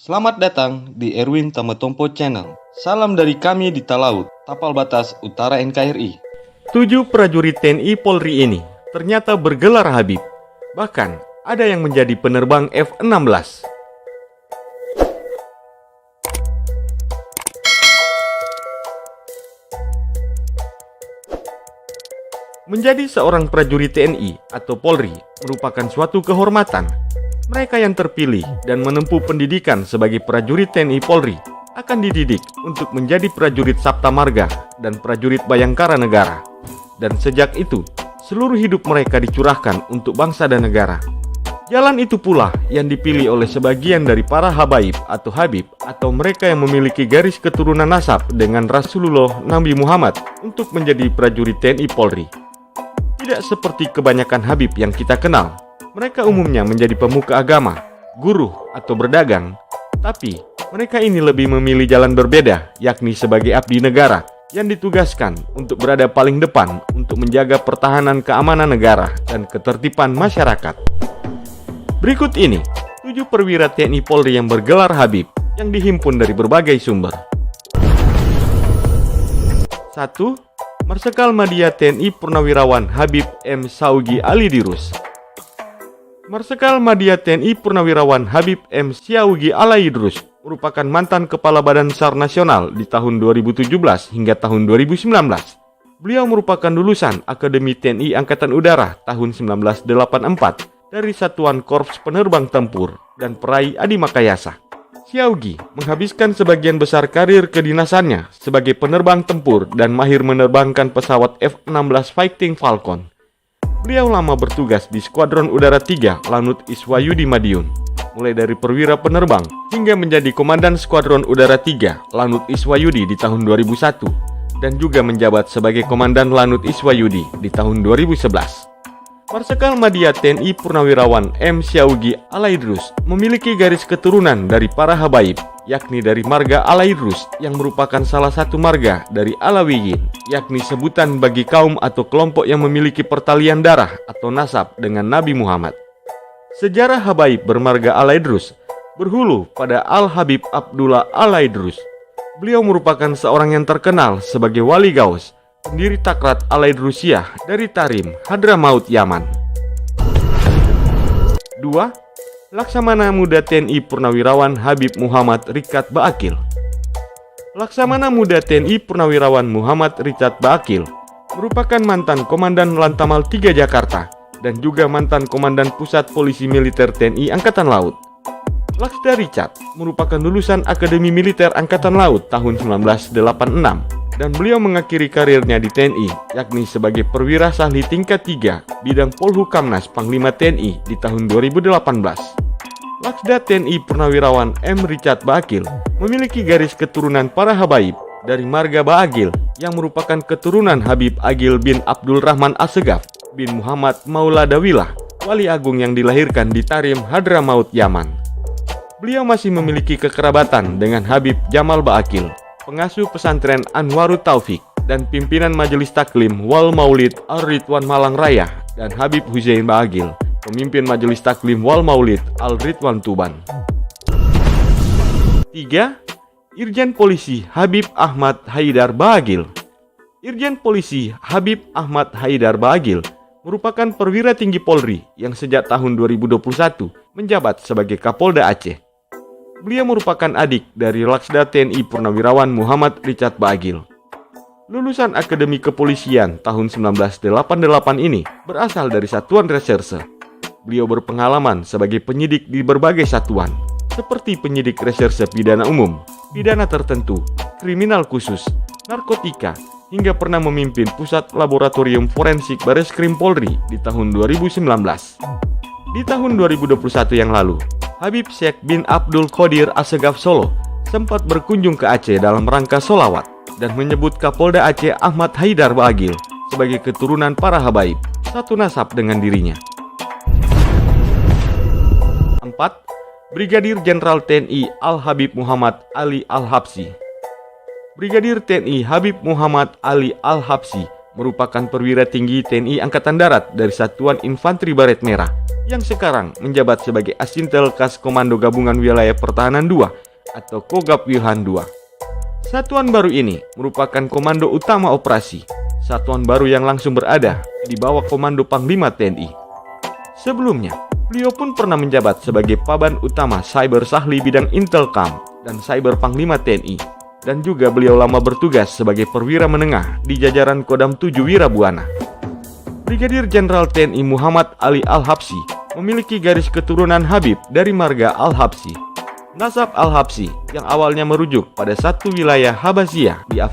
Selamat datang di Erwin Tametompo Channel. Salam dari kami di Talaut, Tapal Batas Utara NKRI. 7 prajurit TNI Polri ini ternyata bergelar Habib. Bahkan ada yang menjadi penerbang F-16. Menjadi seorang prajurit TNI atau Polri merupakan suatu kehormatan. Mereka yang terpilih dan menempuh pendidikan sebagai prajurit TNI Polri akan dididik untuk menjadi prajurit Sapta Marga dan prajurit Bayangkara Negara. Dan sejak itu, seluruh hidup mereka dicurahkan untuk bangsa dan negara. Jalan itu pula yang dipilih oleh sebagian dari para habaib atau habib atau mereka yang memiliki garis keturunan nasab dengan Rasulullah Nabi Muhammad untuk menjadi prajurit TNI Polri. Tidak seperti kebanyakan habib yang kita kenal, mereka umumnya menjadi pemuka agama, guru, atau berdagang. Tapi, mereka ini lebih memilih jalan berbeda, yakni sebagai abdi negara yang ditugaskan untuk berada paling depan untuk menjaga pertahanan keamanan negara dan ketertiban masyarakat. Berikut ini, 7 perwira TNI Polri yang bergelar Habib yang dihimpun dari berbagai sumber. 1. Marsikal Madya TNI Purnawirawan Habib M. Syawgi Alidirus. Marsikal Madya TNI Purnawirawan Habib M. Syawgi Alidirus merupakan mantan Kepala Badan SAR Nasional di tahun 2017 hingga tahun 2019. Beliau merupakan lulusan Akademi TNI Angkatan Udara tahun 1984 dari Satuan Korps Penerbang Tempur dan peraih Adi Makayasa. Syawgi menghabiskan sebagian besar karir kedinasannya sebagai penerbang tempur dan mahir menerbangkan pesawat F-16 Fighting Falcon. Beliau lama bertugas di Skuadron Udara 3 Lanut Iswayudi Madiun, mulai dari perwira penerbang hingga menjadi Komandan Skuadron Udara 3 Lanut Iswayudi di tahun 2001 dan juga menjabat sebagai Komandan Lanut Iswayudi di tahun 2011. Marsikal Madya TNI Purnawirawan M. Syawgi Alidirus memiliki garis keturunan dari para habaib, yakni dari marga Alidirus yang merupakan salah satu marga dari Alawiyin, yakni sebutan bagi kaum atau kelompok yang memiliki pertalian darah atau nasab dengan Nabi Muhammad. Sejarah habaib bermarga Alidirus berhulu pada Al-Habib Abdullah Alidirus. Beliau merupakan seorang yang terkenal sebagai wali gaus, pendiri Takrat Alidirusyah dari Tarim, Hadramaut, Yaman. 2. Laksamana Muda TNI Purnawirawan Habib Muhammad Rikat Baakil. Laksamana Muda TNI Purnawirawan Muhammad Rikat Baakil merupakan mantan Komandan Lantamal 3 Jakarta dan juga mantan Komandan Pusat Polisi Militer TNI Angkatan Laut. Laksda Richard merupakan lulusan Akademi Militer Angkatan Laut tahun 1986 dan beliau mengakhiri karirnya di TNI, yakni sebagai perwira sahli tingkat 3 bidang Polhukamnas Panglima TNI di tahun 2018. Laksda TNI Purnawirawan M. Richard Baakil memiliki garis keturunan para habaib dari marga Baagil yang merupakan keturunan Habib Agil bin Abdul Rahman Assegaf bin Muhammad Mauladawilah, wali agung yang dilahirkan di Tarim, Hadramaut, Yaman. Beliau masih memiliki kekerabatan dengan Habib Jamal Baakil, pengasuh pesantren Anwarut Taufik dan pimpinan Majelis Taklim Wal Maulid Al-Ridwan Malang Raya, dan Habib Husein Baagil, pemimpin Majelis Taklim Wal Maulid Al-Ridwan Tuban. 3. Irjen Polisi Habib Ahmad Haidar Baagil. Irjen Polisi Habib Ahmad Haidar Baagil merupakan perwira tinggi Polri yang sejak tahun 2021 menjabat sebagai Kapolda Aceh. Beliau merupakan adik dari Laksda TNI Purnawirawan Muhammad Richard Baagil. Lulusan Akademi Kepolisian tahun 1988 ini berasal dari Satuan Reserse. Beliau berpengalaman sebagai penyidik di berbagai satuan, seperti penyidik reserse pidana umum, pidana tertentu, kriminal khusus, narkotika, hingga pernah memimpin Pusat Laboratorium Forensik Bareskrim Polri di tahun 2019. Di tahun 2021 yang lalu, Habib Syekh bin Abdul Qadir Assegaf Solo sempat berkunjung ke Aceh dalam rangka sholawat dan menyebut Kapolda Aceh Ahmad Haidar Baagil sebagai keturunan para habaib, satu nasab dengan dirinya. 4. Brigadir Jenderal TNI Al-Habib Muhammad Ali Al-Habsyi. Brigadir TNI Habib Muhammad Ali Al-Habsyi merupakan perwira tinggi TNI Angkatan Darat dari Satuan Infanteri Baret Merah yang sekarang menjabat sebagai Asintel Kas Komando Gabungan Wilayah Pertahanan II atau Kogab Wilhan II. Satuan baru ini merupakan komando utama operasi, satuan baru yang langsung berada di bawah komando Panglima TNI. Sebelumnya, beliau pun pernah menjabat sebagai Paban Utama Cyber Sahli bidang Intelkam dan Cyber Panglima TNI, dan juga beliau lama bertugas sebagai perwira menengah di jajaran Kodam 7 Wirabuana. Brigadir Jenderal TNI Muhammad Ali Al-Habsyi memiliki garis keturunan Habib dari marga Al-Habsyi. Nasab Al-Habsyi yang awalnya merujuk pada satu wilayah Habasyah di Afrika